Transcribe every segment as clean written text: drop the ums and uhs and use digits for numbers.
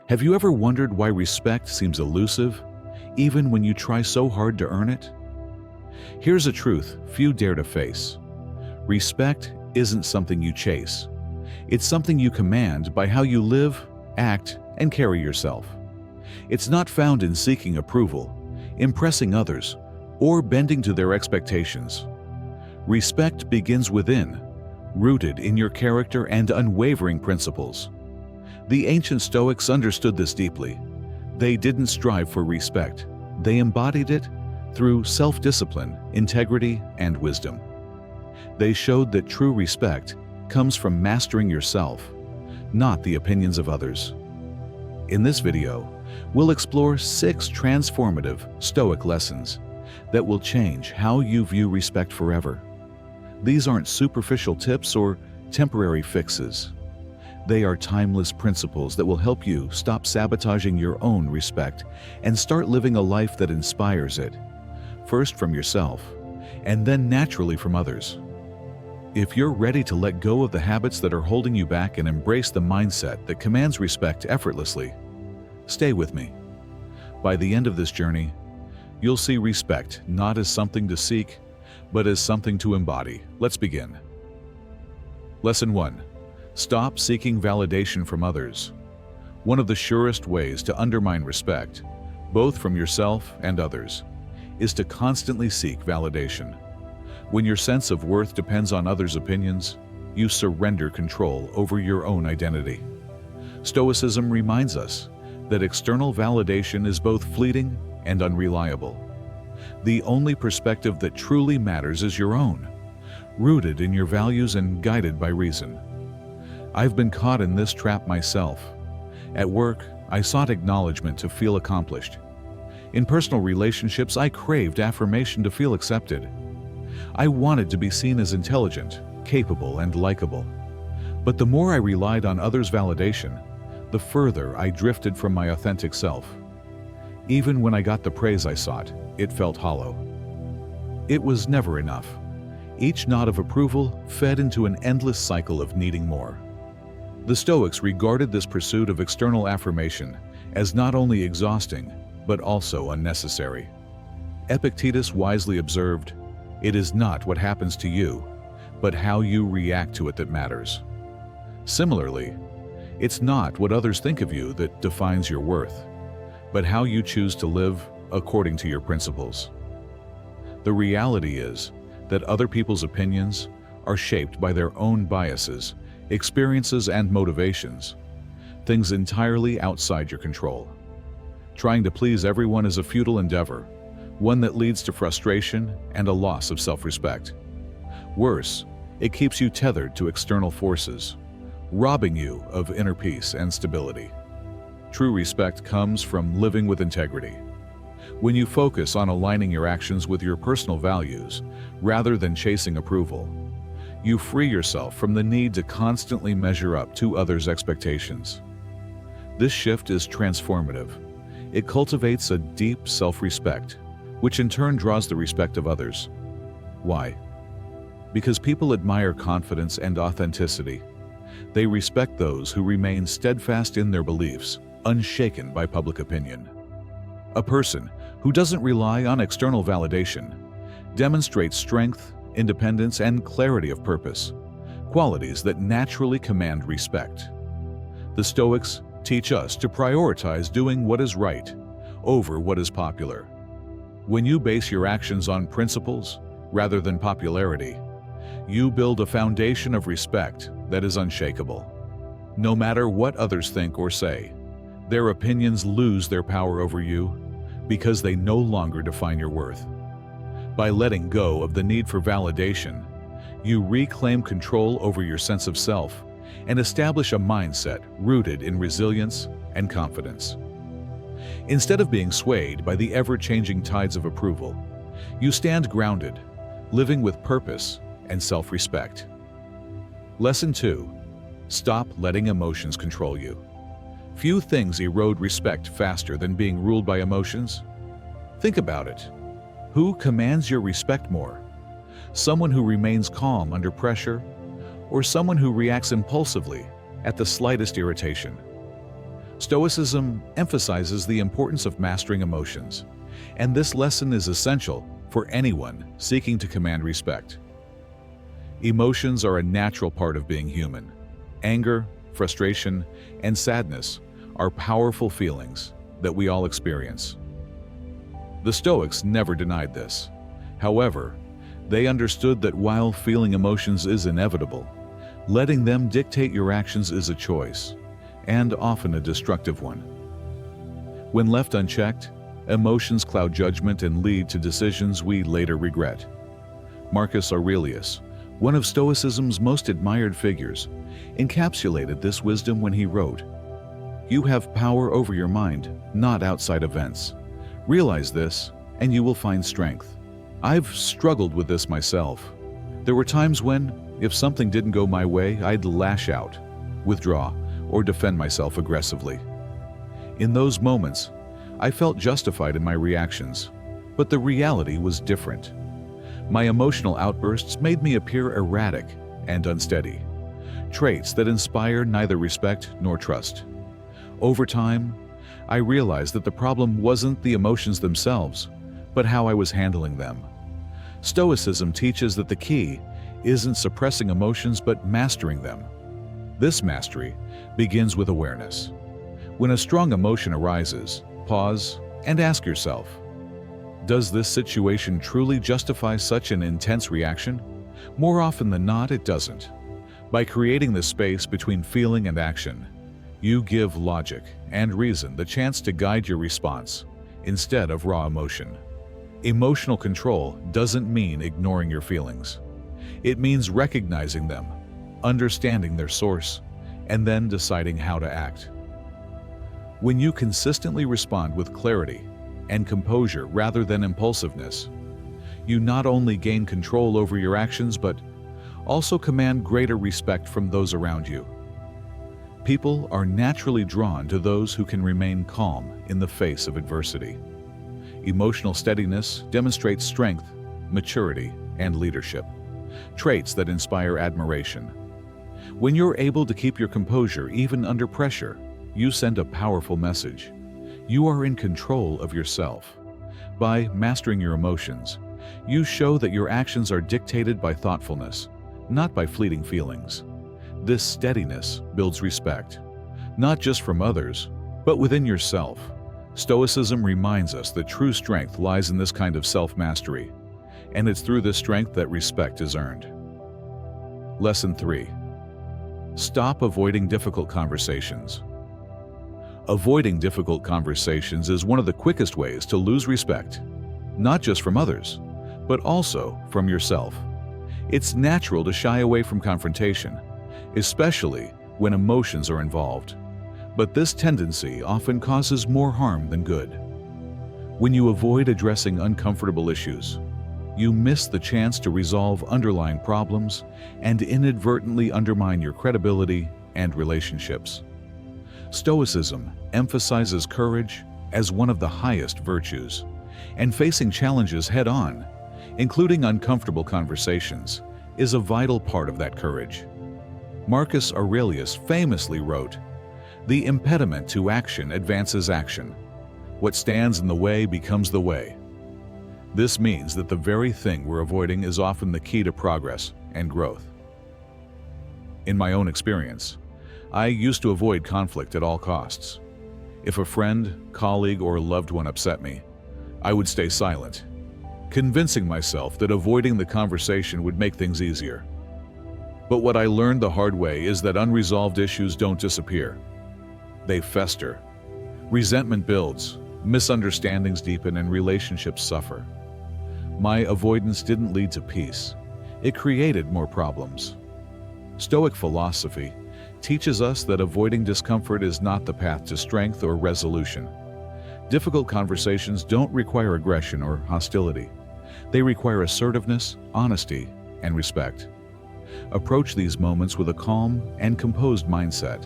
Have you ever wondered why respect seems elusive, even when you try so hard to earn it? Here's a truth few dare to face. Respect isn't something you chase. It's something you command by how you live, act, and carry yourself. It's not found in seeking approval, impressing others, or bending to their expectations. Respect begins within, rooted in your character and unwavering principles. The ancient Stoics understood this deeply. They didn't strive for respect. They embodied it through self-discipline, integrity, and wisdom. They showed that true respect comes from mastering yourself, not the opinions of others. In this video, we'll explore 6 transformative Stoic lessons that will change how you view respect forever. These aren't superficial tips or temporary fixes. They are timeless principles that will help you stop sabotaging your own respect and start living a life that inspires it, first from yourself, and then naturally from others. If you're ready to let go of the habits that are holding you back and embrace the mindset that commands respect effortlessly, stay with me. By the end of this journey, you'll see respect not as something to seek, but as something to embody. Let's begin. Lesson 1. Stop seeking validation from others. One of the surest ways to undermine respect, both from yourself and others, is to constantly seek validation. When your sense of worth depends on others' opinions, you surrender control over your own identity. Stoicism reminds us that external validation is both fleeting and unreliable. The only perspective that truly matters is your own, rooted in your values and guided by reason. I've been caught in this trap myself. At work, I sought acknowledgement to feel accomplished. In personal relationships, I craved affirmation to feel accepted. I wanted to be seen as intelligent, capable, and likable. But the more I relied on others' validation, the further I drifted from my authentic self. Even when I got the praise I sought, it felt hollow. It was never enough. Each nod of approval fed into an endless cycle of needing more. The Stoics regarded this pursuit of external affirmation as not only exhausting, but also unnecessary. Epictetus wisely observed, "It is not what happens to you, but how you react to it that matters." Similarly, it's not what others think of you that defines your worth, but how you choose to live according to your principles. The reality is that other people's opinions are shaped by their own biases, experiences, and motivations, things entirely outside your control. Trying to please everyone is a futile endeavor, one that leads to frustration and a loss of self-respect. Worse, it keeps you tethered to external forces, robbing you of inner peace and stability. True respect comes from living with integrity. When you focus on aligning your actions with your personal values, rather than chasing approval, you free yourself from the need to constantly measure up to others' expectations. This shift is transformative. It cultivates a deep self-respect, which in turn draws the respect of others. Why? Because people admire confidence and authenticity. They respect those who remain steadfast in their beliefs, unshaken by public opinion. A person who doesn't rely on external validation demonstrates strength, independence, and clarity of purpose, qualities that naturally command respect. The Stoics teach us to prioritize doing what is right over what is popular. When you base your actions on principles rather than popularity, you build a foundation of respect that is unshakable. No matter what others think or say, their opinions lose their power over you because they no longer define your worth. By letting go of the need for validation, you reclaim control over your sense of self and establish a mindset rooted in resilience and confidence. Instead of being swayed by the ever-changing tides of approval, you stand grounded, living with purpose and self-respect. Lesson 2. Stop letting emotions control you. Few things erode respect faster than being ruled by emotions. Think about it. Who commands your respect more? Someone who remains calm under pressure, or someone who reacts impulsively at the slightest irritation? Stoicism emphasizes the importance of mastering emotions, and this lesson is essential for anyone seeking to command respect. Emotions are a natural part of being human. Anger, frustration, and sadness are powerful feelings that we all experience. The Stoics never denied this. However, they understood that while feeling emotions is inevitable, letting them dictate your actions is a choice, and often a destructive one. When left unchecked, emotions cloud judgment and lead to decisions we later regret. Marcus Aurelius, one of Stoicism's most admired figures, encapsulated this wisdom when he wrote, "You have power over your mind, not outside events. Realize this, and you will find strength." I've struggled with this myself. There were times when, if something didn't go my way, I'd lash out, withdraw, or defend myself aggressively. In those moments, I felt justified in my reactions, but the reality was different. My emotional outbursts made me appear erratic and unsteady, traits that inspire neither respect nor trust. Over time, I realized that the problem wasn't the emotions themselves, but how I was handling them. Stoicism teaches that the key isn't suppressing emotions but mastering them. This mastery begins with awareness. When a strong emotion arises, pause and ask yourself, does this situation truly justify such an intense reaction? More often than not, it doesn't. By creating the space between feeling and action, you give logic and reason the chance to guide your response instead of raw emotion. Emotional control doesn't mean ignoring your feelings. It means recognizing them, understanding their source, and then deciding how to act. When you consistently respond with clarity and composure rather than impulsiveness, you not only gain control over your actions but also command greater respect from those around you. People are naturally drawn to those who can remain calm in the face of adversity. Emotional steadiness demonstrates strength, maturity, and leadership, traits that inspire admiration. When you're able to keep your composure even under pressure, you send a powerful message. You are in control of yourself. By mastering your emotions, you show that your actions are dictated by thoughtfulness, not by fleeting feelings. This steadiness builds respect, not just from others, but within yourself. Stoicism reminds us that true strength lies in this kind of self-mastery, and it's through this strength that respect is earned. Lesson 3. Stop avoiding difficult conversations. Avoiding difficult conversations is one of the quickest ways to lose respect, not just from others, but also from yourself. It's natural to shy away from confrontation, especially when emotions are involved. But this tendency often causes more harm than good. When you avoid addressing uncomfortable issues, you miss the chance to resolve underlying problems and inadvertently undermine your credibility and relationships. Stoicism emphasizes courage as one of the highest virtues, and facing challenges head-on, including uncomfortable conversations, is a vital part of that courage. Marcus Aurelius famously wrote, "The impediment to action advances action. What stands in the way becomes the way." This means that the very thing we're avoiding is often the key to progress and growth. In my own experience, I used to avoid conflict at all costs. If a friend, colleague, or loved one upset me, I would stay silent, convincing myself that avoiding the conversation would make things easier. But what I learned the hard way is that unresolved issues don't disappear. They fester. Resentment builds, misunderstandings deepen, and relationships suffer. My avoidance didn't lead to peace. It created more problems. Stoic philosophy teaches us that avoiding discomfort is not the path to strength or resolution. Difficult conversations don't require aggression or hostility. They require assertiveness, honesty, and respect. Approach these moments with a calm and composed mindset.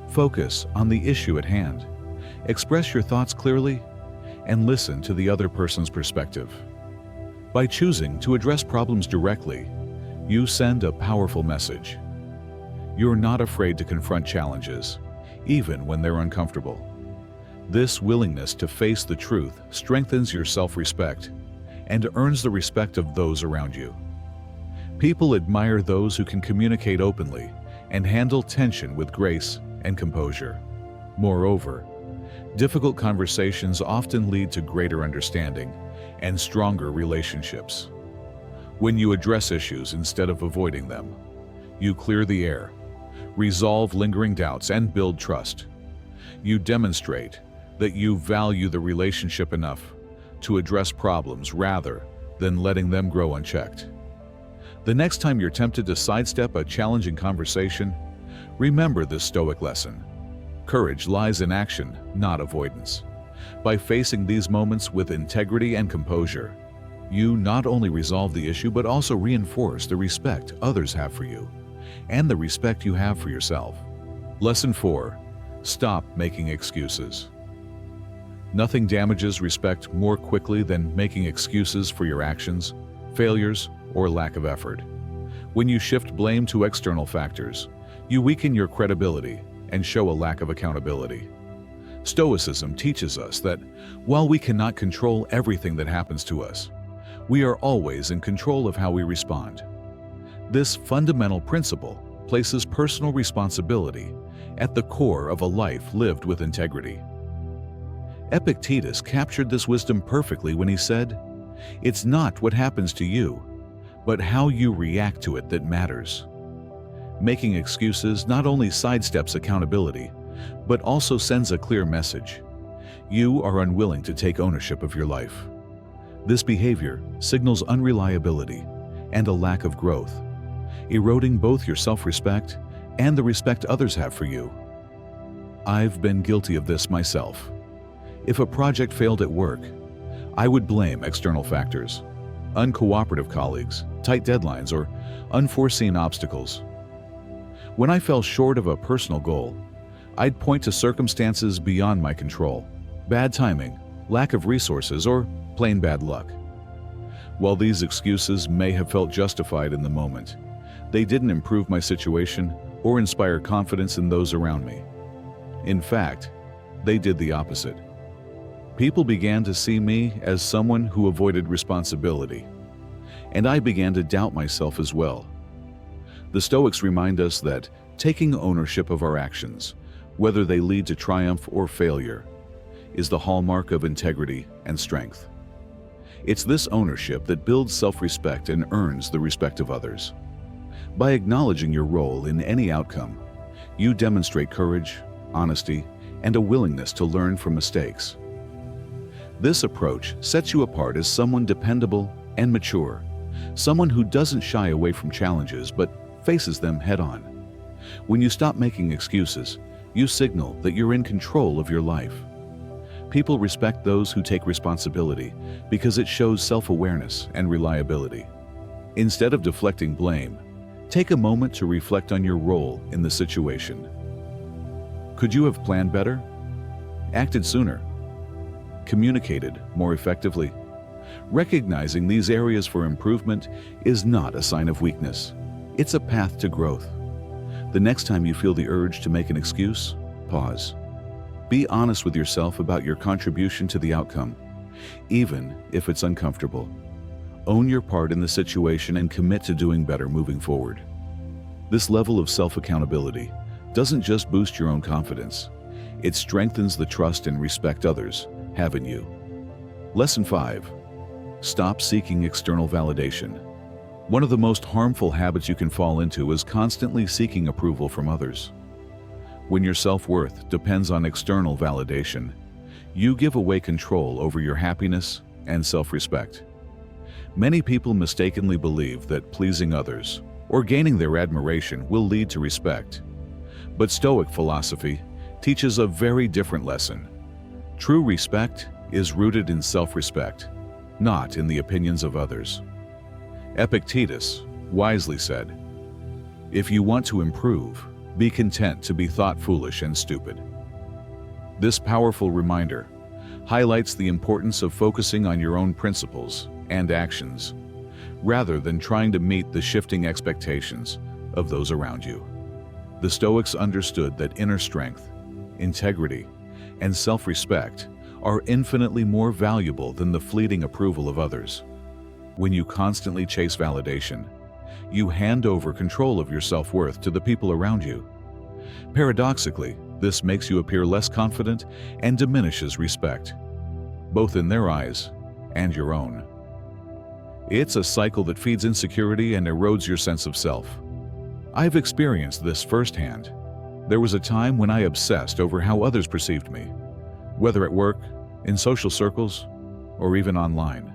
Focus on the issue at hand. Express your thoughts clearly, and listen to the other person's perspective. By choosing to address problems directly, you send a powerful message. You're not afraid to confront challenges, even when they're uncomfortable. This willingness to face the truth strengthens your self-respect and earns the respect of those around you. People admire those who can communicate openly and handle tension with grace and composure. Moreover, difficult conversations often lead to greater understanding and stronger relationships. When you address issues instead of avoiding them, you clear the air, resolve lingering doubts, and build trust. You demonstrate that you value the relationship enough to address problems rather than letting them grow unchecked. The next time you're tempted to sidestep a challenging conversation, remember this Stoic lesson. Courage lies in action, not avoidance. By facing these moments with integrity and composure, you not only resolve the issue but also reinforce the respect others have for you and the respect you have for yourself. Lesson 4. Stop making excuses. Nothing damages respect more quickly than making excuses for your actions, failures, or lack of effort. When you shift blame to external factors, you weaken your credibility and show a lack of accountability. Stoicism teaches us that while we cannot control everything that happens to us, we are always in control of how we respond. This fundamental principle places personal responsibility at the core of a life lived with integrity. Epictetus captured this wisdom perfectly when he said, "It's not what happens to you, but how you react to it that matters." Making excuses not only sidesteps accountability, but also sends a clear message. You are unwilling to take ownership of your life. This behavior signals unreliability and a lack of growth, eroding both your self-respect and the respect others have for you. I've been guilty of this myself. If a project failed at work, I would blame external factors, uncooperative colleagues, tight deadlines, or unforeseen obstacles. When I fell short of a personal goal, I'd point to circumstances beyond my control, bad timing, lack of resources, or plain bad luck. While these excuses may have felt justified in the moment, they didn't improve my situation or inspire confidence in those around me. In fact, they did the opposite. People began to see me as someone who avoided responsibility, and I began to doubt myself as well. The Stoics remind us that taking ownership of our actions, whether they lead to triumph or failure, is the hallmark of integrity and strength. It's this ownership that builds self-respect and earns the respect of others. By acknowledging your role in any outcome, you demonstrate courage, honesty, and a willingness to learn from mistakes. This approach sets you apart as someone dependable and mature, someone who doesn't shy away from challenges but faces them head-on. When you stop making excuses, you signal that you're in control of your life. People respect those who take responsibility because it shows self-awareness and reliability. Instead of deflecting blame, take a moment to reflect on your role in the situation. Could you have planned better? Acted sooner? Communicated more effectively? Recognizing these areas for improvement is not a sign of weakness. It's a path to growth. The next time you feel the urge to make an excuse, pause. Be honest with yourself about your contribution to the outcome, even if it's uncomfortable. Own your part in the situation and commit to doing better moving forward. This level of self-accountability doesn't just boost your own confidence, it strengthens the trust and respect others have in you. Lesson 5. Stop seeking external validation. One of the most harmful habits you can fall into is constantly seeking approval from others. When your self-worth depends on external validation, you give away control over your happiness and self-respect. Many people mistakenly believe that pleasing others or gaining their admiration will lead to respect. But Stoic philosophy teaches a very different lesson. True respect is rooted in self-respect, not in the opinions of others. Epictetus wisely said, "If you want to improve, be content to be thought foolish and stupid." This powerful reminder highlights the importance of focusing on your own principles and actions, rather than trying to meet the shifting expectations of those around you. The Stoics understood that inner strength integrity, and self-respect are infinitely more valuable than the fleeting approval of others. When you constantly chase validation, you hand over control of your self-worth to the people around you. Paradoxically, this makes you appear less confident and diminishes respect, both in their eyes and your own. It's a cycle that feeds insecurity and erodes your sense of self. I've experienced this firsthand. There was a time when I obsessed over how others perceived me, whether at work, in social circles, or even online.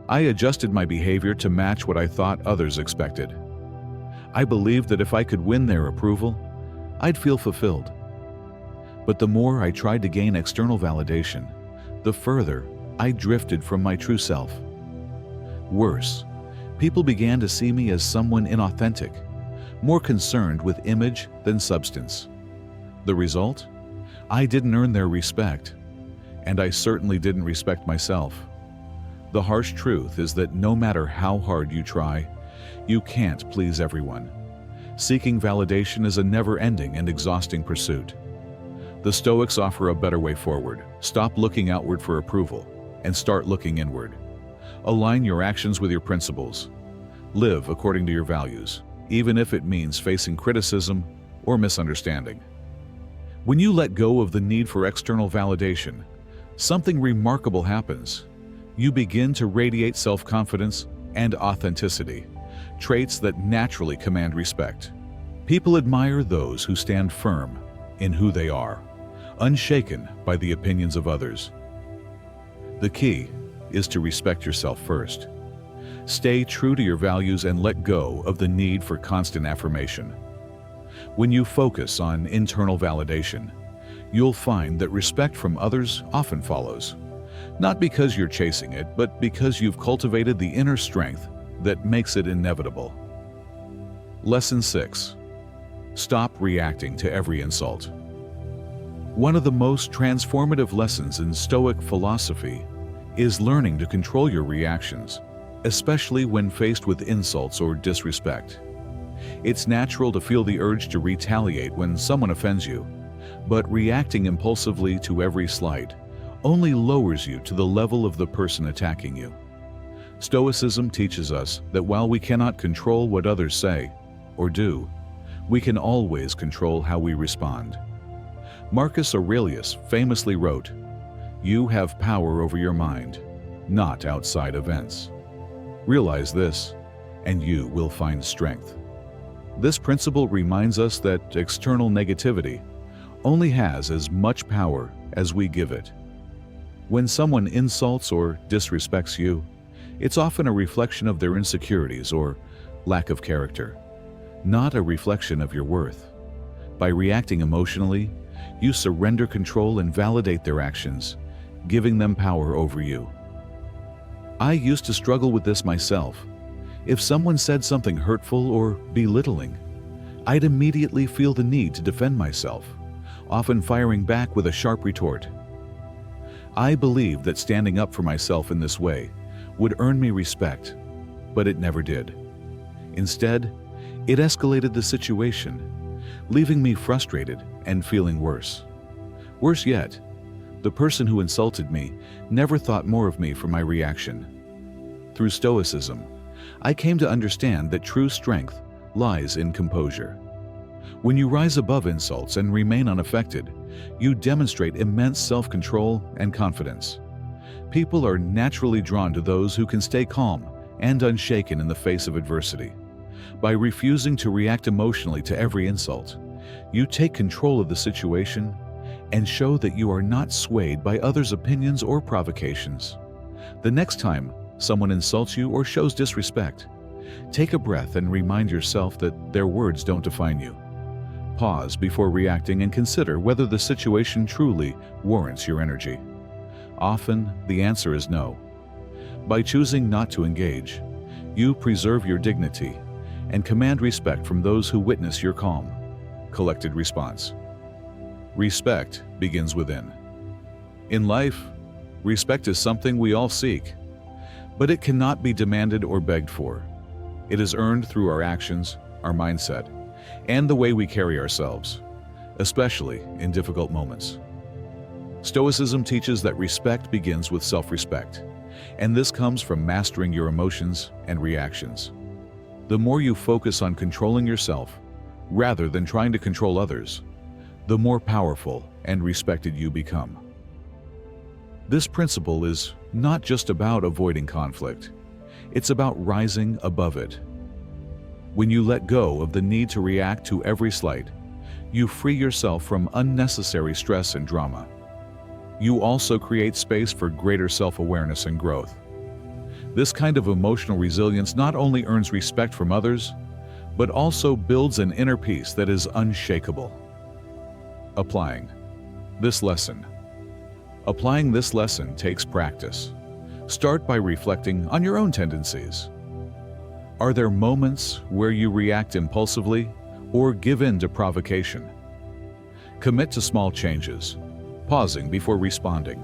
I adjusted my behavior to match what I thought others expected. I believed that if I could win their approval, I'd feel fulfilled. But the more I tried to gain external validation, the further I drifted from my true self. Worse, people began to see me as someone inauthentic, more concerned with image than substance. The result? I didn't earn their respect, and I certainly didn't respect myself. The harsh truth is that no matter how hard you try, you can't please everyone. Seeking validation is a never-ending and exhausting pursuit. The Stoics offer a better way forward. Stop looking outward for approval and start looking inward. Align your actions with your principles. Live according to your values, even if it means facing criticism or misunderstanding. When you let go of the need for external validation, something remarkable happens. You begin to radiate self-confidence and authenticity, traits that naturally command respect. People admire those who stand firm in who they are, unshaken by the opinions of others. The key is to respect yourself first. Stay true to your values and let go of the need for constant affirmation. When you focus on internal validation, you'll find that respect from others often follows. Not because you're chasing it, but because you've cultivated the inner strength that makes it inevitable. Lesson 6. Stop reacting to every insult. One of the most transformative lessons in Stoic philosophy is learning to control your reactions, especially when faced with insults or disrespect. It's natural to feel the urge to retaliate when someone offends you, but reacting impulsively to every slight only lowers you to the level of the person attacking you. Stoicism teaches us that while we cannot control what others say or do, we can always control how we respond. Marcus Aurelius famously wrote, "You have power over your mind, not outside events. Realize this, and you will find strength." This principle reminds us that external negativity only has as much power as we give it. When someone insults or disrespects you, it's often a reflection of their insecurities or lack of character, not a reflection of your worth. By reacting emotionally, you surrender control and validate their actions, giving them power over you. I used to struggle with this myself. If someone said something hurtful or belittling, I'd immediately feel the need to defend myself, often firing back with a sharp retort. I believed that standing up for myself in this way would earn me respect, but it never did. Instead, it escalated the situation, leaving me frustrated and feeling worse. Worse yet, the person who insulted me never thought more of me for my reaction. Through Stoicism, I came to understand that true strength lies in composure. When you rise above insults and remain unaffected, you demonstrate immense self-control and confidence. People are naturally drawn to those who can stay calm and unshaken in the face of adversity. By refusing to react emotionally to every insult, you take control of the situation and show that you are not swayed by others' opinions or provocations. The next time someone insults you or shows disrespect, take a breath and remind yourself that their words don't define you. Pause before reacting and consider whether the situation truly warrants your energy. Often, the answer is no. By choosing not to engage, you preserve your dignity and command respect from those who witness your calm, collected response. Respect begins within. In life, respect is something we all seek, but it cannot be demanded or begged for. It is earned through our actions, our mindset, and the way we carry ourselves, especially in difficult moments. Stoicism teaches that respect begins with self-respect, and this comes from mastering your emotions and reactions. The more you focus on controlling yourself, rather than trying to control others, the more powerful and respected you become. This principle is not just about avoiding conflict, it's about rising above it. When you let go of the need to react to every slight, you free yourself from unnecessary stress and drama. You also create space for greater self-awareness and growth. This kind of emotional resilience not only earns respect from others, but also builds an inner peace that is unshakable. Applying this lesson. Applying this lesson takes practice. Start by reflecting on your own tendencies. Are there moments where you react impulsively or give in to provocation? Commit to small changes, pausing before responding,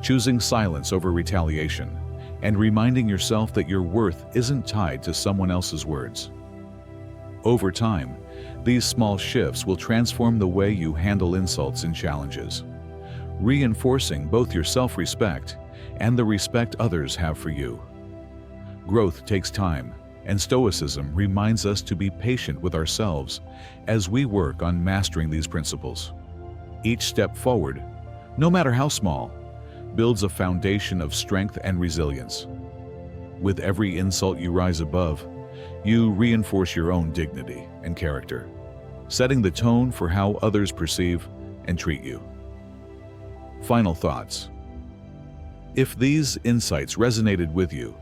choosing silence over retaliation, and reminding yourself that your worth isn't tied to someone else's words. Over time, these small shifts will transform the way you handle insults and challenges, reinforcing both your self-respect and the respect others have for you. Growth takes time, and Stoicism reminds us to be patient with ourselves as we work on mastering these principles. Each step forward, no matter how small, builds a foundation of strength and resilience. With every insult you rise above, you reinforce your own dignity and character, setting the tone for how others perceive and treat you. Final thoughts. If these insights resonated with you,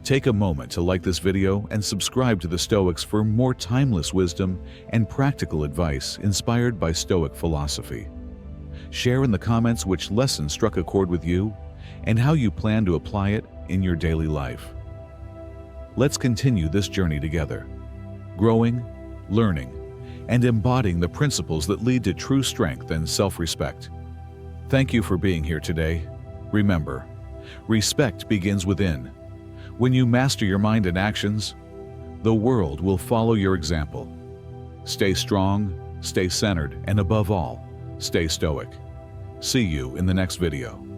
take a moment to like this video and subscribe to the Stoics for more timeless wisdom and practical advice inspired by Stoic philosophy. Share in the comments which lesson struck a chord with you and how you plan to apply it in your daily life. Let's continue this journey together, growing, learning, and embodying the principles that lead to true strength and self-respect. Thank you for being here today. Remember, respect begins within. When you master your mind and actions, the world will follow your example. Stay strong, stay centered, and above all, stay stoic. See you in the next video.